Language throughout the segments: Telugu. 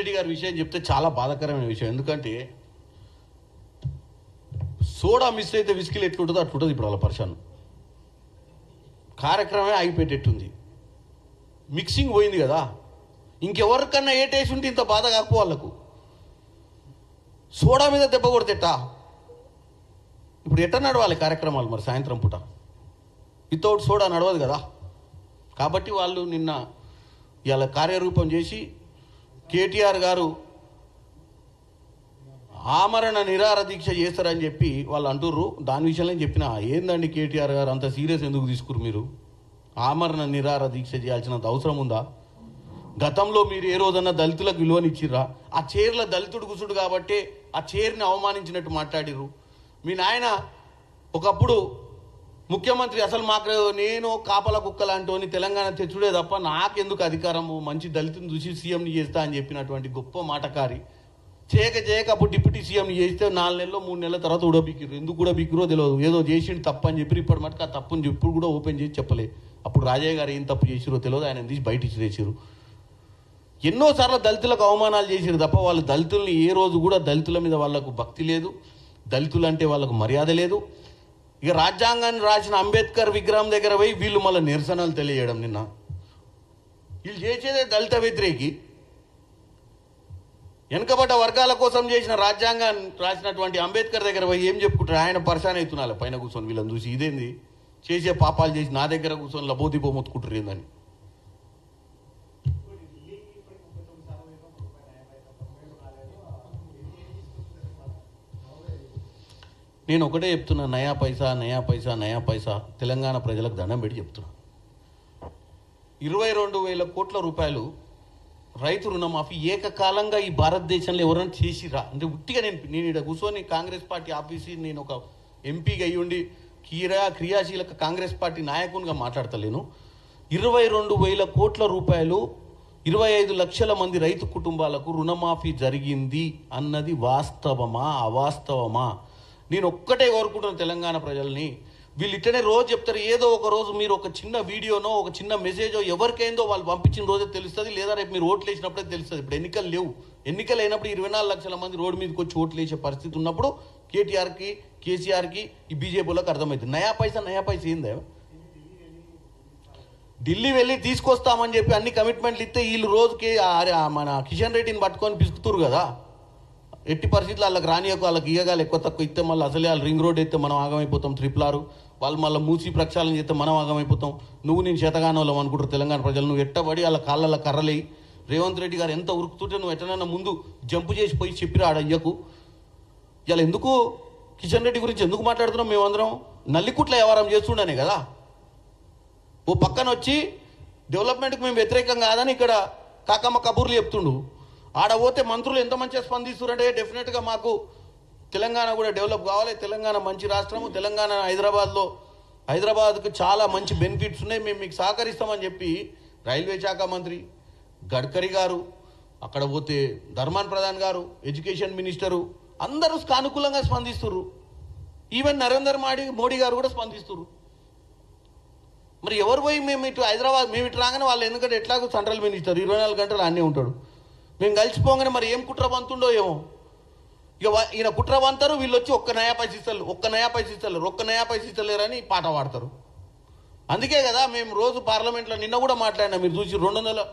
రెడ్డి గారి విషయం చెప్తే చాలా బాధాకరమైన విషయం. ఎందుకంటే సోడా మిస్ అయితే విస్కీలు ఎట్లుంటుందో అట్లుంటుంది ఇప్పుడు వాళ్ళ పర్సన్. కార్యక్రమమే ఆగిపెట్టేట్టుంది. మిక్సింగ్ పోయింది కదా, ఇంకెవరికన్నా ఏ టేస్ట్ ఉంటే ఇంత బాధ కాకు వాళ్ళకు. సోడా మీద దెబ్బ కొడితేటా ఇప్పుడు ఎట్ట నడవాలి కార్యక్రమాలు? మరి సాయంత్రం పూట వితౌట్ సోడా నడవదు కదా. కాబట్టి వాళ్ళు నిన్న ఇవాళ కార్యరూపం చేసి కేటీఆర్ గారు ఆమరణ నిరాహార దీక్ష చేస్తారని చెప్పి వాళ్ళు అంటుర్రు. దాని విషయంలో చెప్పిన ఏందండి కేటీఆర్ గారు అంత సీరియస్ ఎందుకు తీసుకురు? మీరు ఆమరణ నిరాహార దీక్ష చేయాల్సినంత అవసరం ఉందా? గతంలో మీరు ఏ రోజన్నా దళితులకు విలువనిచ్చిర్రా? ఆ చైర్ల దళితుడు కూసుడు కాబట్టి ఆ చైర్ని అవమానించినట్టు మాట్లాడిర్రు. మీ నాయన ఒకప్పుడు ముఖ్యమంత్రి అసలు మాకు నేను కాపల కుక్కలాంటి తెలంగాణ తెచ్చుడే తప్ప నాకెందుకు అధికారము, మంచి దళితుని చూసి సీఎంని చేస్తా అని చెప్పినటువంటి గొప్ప మాటకారి. చేయక అప్పుడు డిప్యూటీ సీఎంని చేస్తే 4 నెలలు 3 నెలల తర్వాత ఉడబిక్కిరు. ఎందుకు కూడా బిక్కిరో తెలియదు. ఏదో చేసిండు తప్పు అని చెప్పి ఇప్పటి మటుకు ఆ తప్పుని ఎప్పుడు కూడా ఓపెన్ చేసి చెప్పలే. అప్పుడు రాజయ్య గారు ఏం తప్పు చేసిరో తెలియదు, ఆయన తీసి బయట ఇచ్చిరేసారు. ఎన్నోసార్లు దళితులకు అవమానాలు చేసిరు తప్ప వాళ్ళు దళితుల్ని ఏ రోజు కూడా దళితుల మీద వాళ్ళకు భక్తి లేదు, దళితులు అంటే వాళ్ళకు మర్యాద లేదు. ఇక రాజ్యాంగాన్ని రాసిన అంబేద్కర్ విగ్రహం దగ్గర పోయి వీళ్ళు మళ్ళీ నిరసనలు తెలియజేయడం. నిన్న వీళ్ళు చేసేదే దళిత వ్యతిరేకి. వెనుకబడ్డ వర్గాల కోసం చేసిన రాజ్యాంగాన్ని రాసినటువంటి అంబేద్కర్ దగ్గర పోయి ఏం చెప్పుకుంటారు? ఆయన పరిశాన్ అవుతున్నారు పైన కూర్చొని వీళ్ళని చూసి, ఇదేంది చేసే పాపాలు చేసి నా దగ్గర కూర్చొని లబోదిబో మొత్తుకుంటారు ఏందని. నేను ఒకటే చెప్తున్నా, నయా పైసా తెలంగాణ ప్రజలకు దండం పెట్టి చెప్తున్నా. 22,000 కోట్ల రూపాయలు రైతు రుణమాఫీ ఏకకాలంగా ఈ భారతదేశంలో ఎవరైనా చేసిరా అంటే ఉట్టిగా నేను ఇక్కడ కూర్చొని కాంగ్రెస్ పార్టీ ఆఫీసు నేను ఒక ఎంపీగా అయ్యుండి క్రియాశీలక కాంగ్రెస్ పార్టీ నాయకునిగా మాట్లాడతలేను. 22,000 కోట్ల రూపాయలు 25 లక్షల మంది రైతు కుటుంబాలకు రుణమాఫీ జరిగింది అన్నది వాస్తవమా అవాస్తవమా? నేను ఒక్కటే కోరుకుంటున్నాను తెలంగాణ ప్రజల్ని, వీళ్ళు ఇట్టనే రోజు చెప్తారు. ఏదో ఒక రోజు మీరు ఒక చిన్న వీడియోనో ఒక చిన్న మెసేజో ఎవరికైందో వాళ్ళు పంపించిన రోజే తెలుస్తుంది, లేదా రేపు మీరు ఓట్లు వేసినప్పుడే తెలుస్తుంది. ఇప్పుడు ఎన్నికలు లేవు. ఎన్నికలు అయినప్పుడు 24 లక్షల మంది రోడ్డు మీదకి వచ్చి ఓట్లు వేసే పరిస్థితి ఉన్నప్పుడు కేటీఆర్కి కేసీఆర్కి ఈ బీజేపీలోకి అర్థమవుతుంది. నయా పైసా ఏందే? ఢిల్లీ వెళ్ళి తీసుకొస్తామని చెప్పి అన్ని కమిట్మెంట్లు ఇస్తే వీళ్ళు రోజుకి మన కిషన్ రెడ్డిని పట్టుకొని పిసుకుతురు కదా. ఎట్టి పరిస్థితులు వాళ్ళకి రానియకు, వాళ్ళకి ఇయ్యగాలి ఎక్కువ తక్కువ ఇస్తే మళ్ళీ అసలే వాళ్ళు రింగ్ రోడ్ అయితే మనం ఆగమైపోతాం, 666 వాళ్ళు మళ్ళీ మూసి ప్రక్షాళన చేస్తే మనం ఆగమైపోతాం. నువ్వు నేను చేతగానోళ్ళం అనుకుంటారు తెలంగాణ ప్రజలు. నువ్వు ఎట్టబడి వాళ్ళ కాళ్ళ కర్రలేయి రేవంత్ రెడ్డి గారు ఎంత ఉరుకుతుంటే నువ్వు ఎట్టనన్నా ముందు జంపు చేసి పోయి చెప్పిరా అయ్యకు. ఇలా ఎందుకు కిషన్ రెడ్డి గురించి ఎందుకు మాట్లాడుతున్నాం? మేమందరం నల్లికుట్ల వ్యవహారం చేస్తుండనే కదా. ఓ పక్కన వచ్చి డెవలప్మెంట్కి మేము వ్యతిరేకం కాదని ఇక్కడ కాకమ్మ కబూర్లు చెప్తుండు. ఆడ పోతే మంత్రులు ఎంత మంచిగా స్పందిస్తున్నారంటే డెఫినెట్గా మాకు తెలంగాణ కూడా డెవలప్ కావాలి, తెలంగాణ మంచి రాష్ట్రము, తెలంగాణ హైదరాబాద్కు చాలా మంచి బెనిఫిట్స్ ఉన్నాయి, మేము మీకు సహకరిస్తామని చెప్పి రైల్వే శాఖ మంత్రి గడ్కరీ గారు, అక్కడ పోతే ధర్మాన్ ప్రధాన్ గారు, ఎడ్యుకేషన్ మినిస్టరు అందరూ సానుకూలంగా స్పందిస్తున్నారు. ఈవెన్ నరేంద్ర మోడీ గారు కూడా స్పందిస్తున్నారు. మరి ఎవరు పోయి మేము ఇటు హైదరాబాద్ మేము ఇటు రాగానే వాళ్ళు, ఎందుకంటే ఎట్లాగో సెంట్రల్ మినిస్టర్ 24 గంటలు అన్నీ ఉంటాడు, మేము కలిసిపోగానే మరి ఏం కుట్ర బంతుండో ఏమో. ఇక ఈయన కుట్ర బంతారు, వీళ్ళు వచ్చి ఒక్క నయా పైసా ఇస్తలేరని పాట పాడతారు. అందుకే కదా మేము రోజు పార్లమెంట్లో నిన్న కూడా మాట్లాడినా, మీరు చూసి 200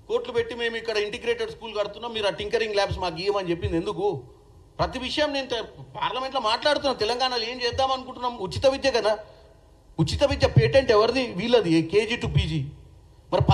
కోట్లు పెట్టి మేము ఇక్కడ ఇంటిగ్రేటెడ్ స్కూల్ కడుతున్నాం, మీరు ఆ టింకరింగ్ ల్యాబ్స్ మాకు ఇవ్వమని చెప్పింది ఎందుకు? ప్రతి విషయం నేను పార్లమెంట్లో మాట్లాడుతున్నాను. తెలంగాణలో ఏం చేద్దాం అనుకుంటున్నాం? ఉచిత విద్య కదా. ఉచిత విద్య పేటెంట్ ఎవరిది? వీళ్ళది, KG to PG. మరి